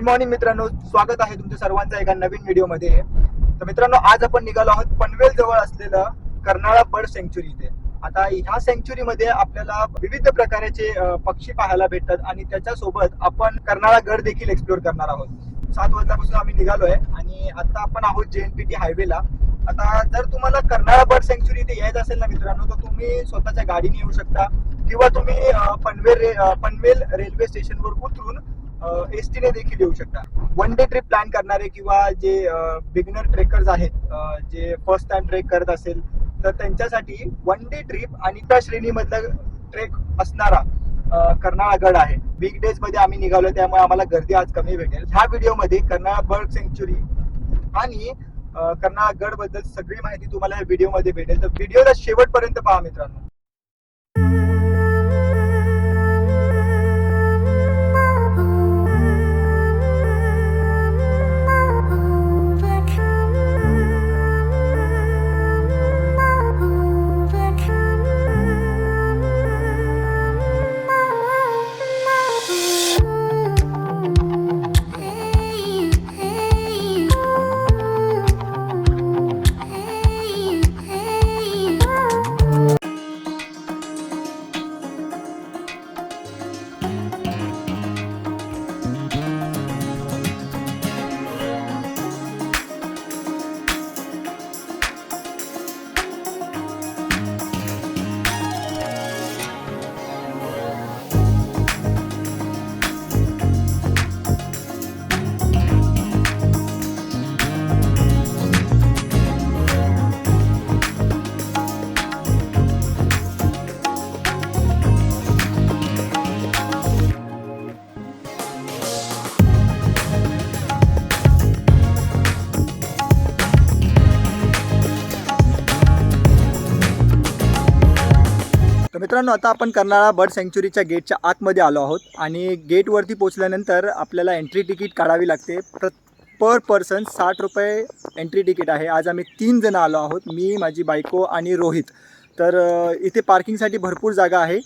Morning मित्रांनो, स्वागत आहे तुमच्या सर्वांचं एका नवीन व्हिडिओमध्ये. तर मित्रांनो, आज आपण निघालो आहोत पनवेल जवळ असलेलं कर्नाळा बर्ड सँक्च्युरी इथे. आता ह्या सँक्च्युरीमध्ये आपल्याला विविध प्रकारचे पक्षी पाहायला भेटतात आणि त्याच्यासोबत आपण कर्नाळा गड देखील एक्सप्लोर करणार आहोत. 7 वाजल्यापासून आम्ही निघालोय आणि आता आपण आहोत JNPT हायवेला. आता जर तुम्हाला कर्नाळा बर्ड सँक्च्युरी इथे यायचं असेल ना मित्रांनो, तर तुम्ही स्वतःच्या गाडीने येऊ शकता किंवा तुम्ही पनवेल रेल्वे स्टेशनवर उतरून एसटी ने देखील येऊ शकता. वन डे ट्रिप प्लॅन करणारे किंवा जे बिगिनर ट्रेकर्स आहेत, जे फर्स्ट टाइम ट्रेक करत असेल तर त्यांच्यासाठी वन डे ट्रिप आणि त्या श्रेणीमधला ट्रेक असणारा कर्नाळा गड आहे. वीकडेज मध्ये आम्ही निघालो, त्यामुळे आम्हाला गर्दी आज कमी भेटेल. ह्या व्हिडिओमध्ये कर्नाळा बर्ड सँक्च्युरी आणि कर्नाळा गड बद्दल सगळी माहिती तुम्हाला या व्हिडिओमध्ये भेटेल. तर व्हिडिओला शेवटपर्यंत पहा मित्रांनो. तर मित्रांनो, आता आपण कर्नाळा बर्ड सँक्च्युरीच्या गेटच्या आतमध्ये आलो आहोत आणि गेटवरती पोहोचल्यानंतर आपल्याला एंट्री तिकीट काढावी लागते. पर पर्सन 60 रुपये एंट्री तिकीट आहे. आज आम्ही 3 जण आलो आहोत, मी, माझी बायको आणि रोहित. तर इथे पार्किंगसाठी भरपूर जागा आहे.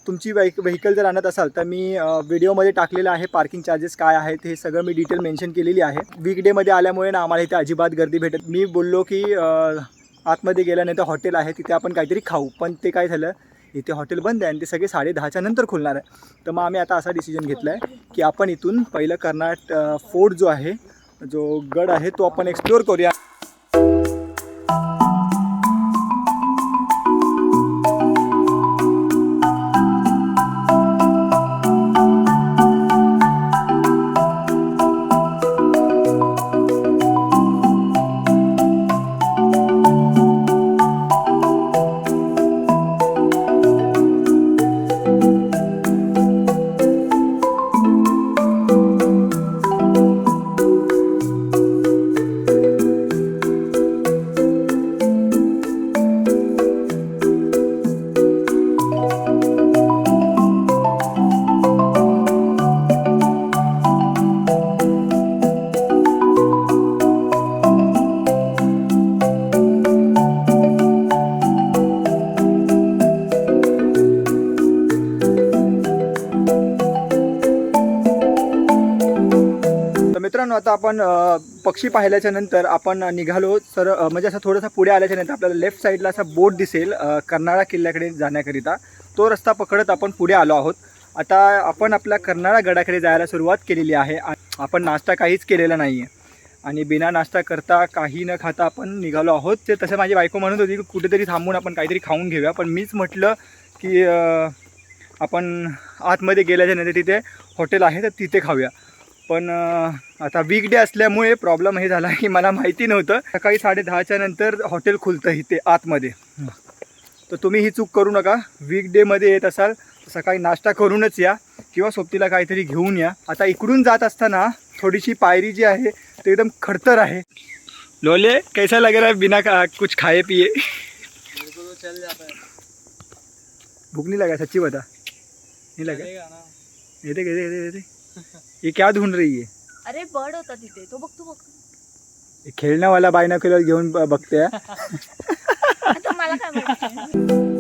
तुमची व्हेकल जर आणत असाल तर मी व्हिडिओमध्ये टाकलेलं आहे पार्किंग चार्जेस काय आहेत हे सगळं मी डिटेल मेन्शन केलेली आहे. वीकडेमध्ये आल्यामुळे ना आम्हाला इथे अजिबात गर्दी भेटत. मी बोललो की आतमध्ये गेल्यानंतर हॉटेल आहे, तिथे आपण काहीतरी खाऊ, पण ते काय झालं, इथे हॉटेल बंद आहे आणि ते सगळे 10:30च्या नंतर खुलणार आहे. तर मग आम्ही आता असा डिसिजन घेतला आहे की आपण इथून पहिलं कर्नाळा फोर्ट जो आहे, जो गड आहे, तो आपण एक्सप्लोअर करूया. मित्रांनो, आता आपण पक्षी पाहिल्याच्या नंतर आपण निघालो. म्हणजे असं थोडंसं पुढे आल्याच्या नंतर आपल्याला लेफ्ट साईडला असा बोट दिसेल कर्नाळा किल्ल्याकडे जाण्याकरिता. तो रस्ता पकडत आपण पुढे आलो आहोत. आता आपण आपल्या कर्नाळा गडाकडे जायला सुरुवात केलेली आहे. आपण नाश्ता काहीच केलेला नाही आहे आणि बिना नाश्ता करता काही न खाता आपण निघालो आहोत. ते तसं माझी बायको म्हणत होती की कुठेतरी थांबून आपण काहीतरी खाऊन घेऊया, पण मीच म्हटलं की आपण आतमध्ये गेल्याच्या नंतर तिथे हॉटेल आहे तर तिथे खाऊया. पण आता वीकडे असल्यामुळे प्रॉब्लेम हे झाला की मला माहिती नव्हतं सकाळी 10:30च्या नंतर हॉटेल खुलतं इथे आतमध्ये. तर तुम्ही ही चूक करू नका. वीकडेमध्ये येत असाल तर सकाळी नाश्ता करूनच या किंवा सोबतीला काहीतरी घेऊन या. आता इकडून जात असताना थोडीशी पायरी जी आहे ते एकदम खडतर आहे. लोले, कैसा लग रहा है बिना कुछ खाए पिए? चल जाता है. भूख नहीं लगा? सच्ची बता, नहीं लगा? येते ये क्या ढूंढ रही है? अरे बर्ड होता तिथे, तो बघ. खेळण्यावाला बायनॉक्युलर घेऊन बघते. आता मला काय माहिती.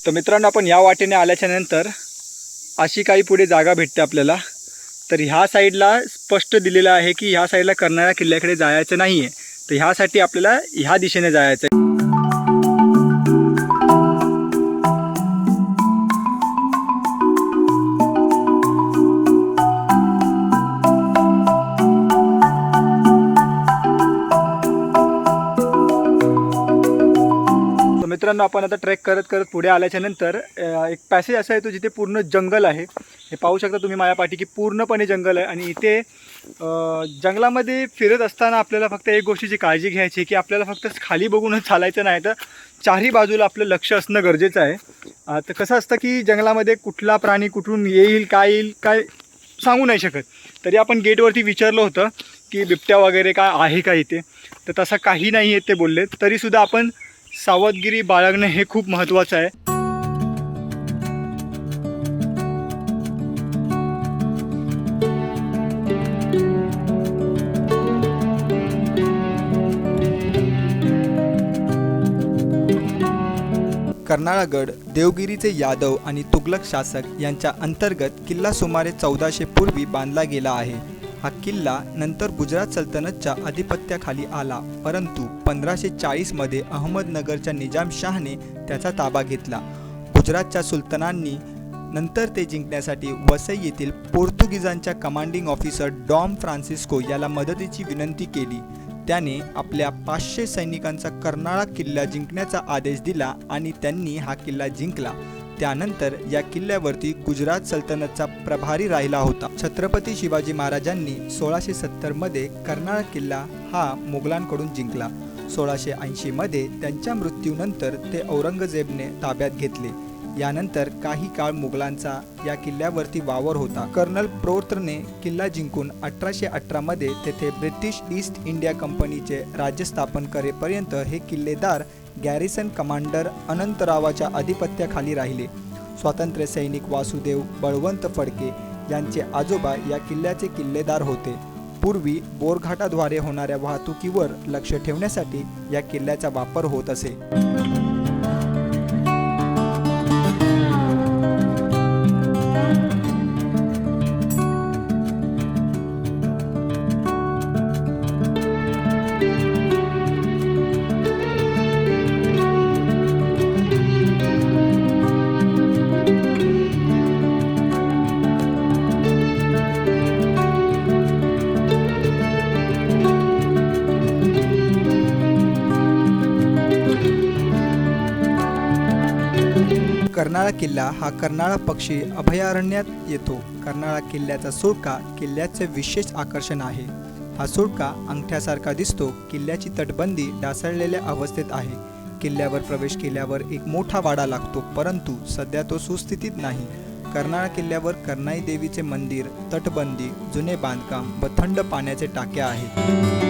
तर मित्रांनो आपण या वाटेने आल्याच्या नंतर अशी काही पुढे जागा भेटते आपल्याला. तर ह्या साईडला स्पष्ट दिलेलं आहे की ह्या साईडला कर्नाळा किल्ल्याकडे जायचं नाही आहे. तर ह्यासाठी आपल्याला ह्या दिशेने जायचं आहे. मित्रांनो आपण आता ट्रेक करत करत पुढे आल्याच्या नंतर एक पॅसेज असा येतो जिथे पूर्ण जंगल आहे. हे पाहू शकता तुम्ही माझ्या पाठी की पूर्णपणे जंगल आहे. आणि इथे जंगलामध्ये फिरत असताना आपल्याला फक्त एक गोष्टीची काळजी घ्यायची की आपल्याला फक्त खाली बघूनच चालायचं नाही, तर चारही बाजूला आपलं लक्ष असणं गरजेचं आहे. तर कसं असतं की जंगलामध्ये कुठला प्राणी कुठून येईल काय सांगू नाही शकत. तरी आपण गेटवरती विचारलं होतं की बिबट्या वगैरे काय आहे का इथे, तर तसं काही नाही आहे ते बोलले. तरीसुद्धा आपण सावधगिरी बाळगणे हे खूप महत्त्वाचं आहे. कर्नाळगड देवगिरीचे यादव आणि तुगलक शासक यांच्या अंतर्गत किल्ला सुमारे 1400 पूर्वी बांधला गेला आहे. हा किल्ला नंतर गुजरात सल्तनतच्या अधिपत्याखाली आला, परंतु 1540 मध्ये अहमदनगरच्या निजामशाहने त्याचा ताबा घेतला. गुजरातच्या सुलतानांनी नंतर ते जिंकण्यासाठी वसई येथील पोर्तुगीजांच्या कमांडिंग ऑफिसर डॉम फ्रान्सिस्को याला मदतीची विनंती केली. त्याने आपल्या 500 सैनिकांचा कर्नाळा किल्ला जिंकण्याचा आदेश दिला आणि त्यांनी हा किल्ला जिंकला. त्यानंतर या किल्ल्यावरती गुजरात सल्तनतचा प्रभारी राहिला होता. छत्रपती शिवाजी महाराजांनी 1670 मध्ये कर्नाळा किल्ला हा मोगलांकडून जिंकला. 1680 मध्ये त्यांच्या मृत्यूनंतर ते औरंगजेबने ताब्यात घेतले. यानंतर काही काळ मुघलांचा या किल्ल्यावरती वावर होता. कर्नल प्रोत्रने किल्ला जिंकून 1818 मध्ये तेथे ब्रिटिश ईस्ट इंडिया कंपनीचे राज्य स्थापन करेपर्यंत हे किल्लेदार गॅरिसन कमांडर अनंतरावाच्या अधिपत्याखाली राहिले. स्वातंत्र्य सैनिक वासुदेव बळवंत फडके यांचे आजोबा या किल्ल्याचे किल्लेदार होते. पूर्वी बोरघाटाद्वारे होणाऱ्या वाहतुकीवर लक्ष ठेवण्यासाठी या किल्ल्याचा वापर होत असे. कर्नाळा किल्ला हा कर्नाळा पक्षी अभयारण्यात येतो. कर्नाळा किल्ल्याचा सुळका किल्ल्याचे विशेष आकर्षण आहे. हा सुळका अंगठ्यासारखा दिसतो. किल्ल्याची तटबंदी ढासळलेल्या अवस्थेत आहे. किल्ल्यावर प्रवेश केल्यावर एक मोठा वाडा लागतो, परंतु सध्या तो सुस्थितीत नाही. कर्नाळा किल्ल्यावर कर्नाई देवीचे मंदिर, तटबंदी, जुने बांधकाम व थंड पाण्याचे टाक्या आहेत.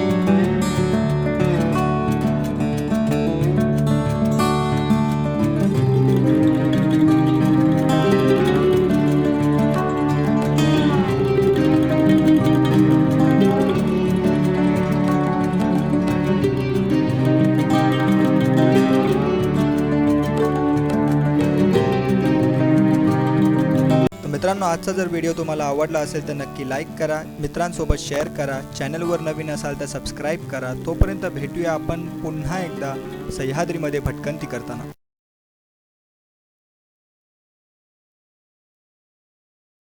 मित्रांनो, आजचा जर व्हिडिओ तुम्हाला आवडला असेल तर नक्की लाईक करा, मित्रांसोबत शेअर करा, चॅनलवर नवीन असाल तर सबस्क्राईब करा. तोपर्यंत भेटूया आपण पुन्हा एकदा सह्याद्रीमध्ये भटकंती करताना.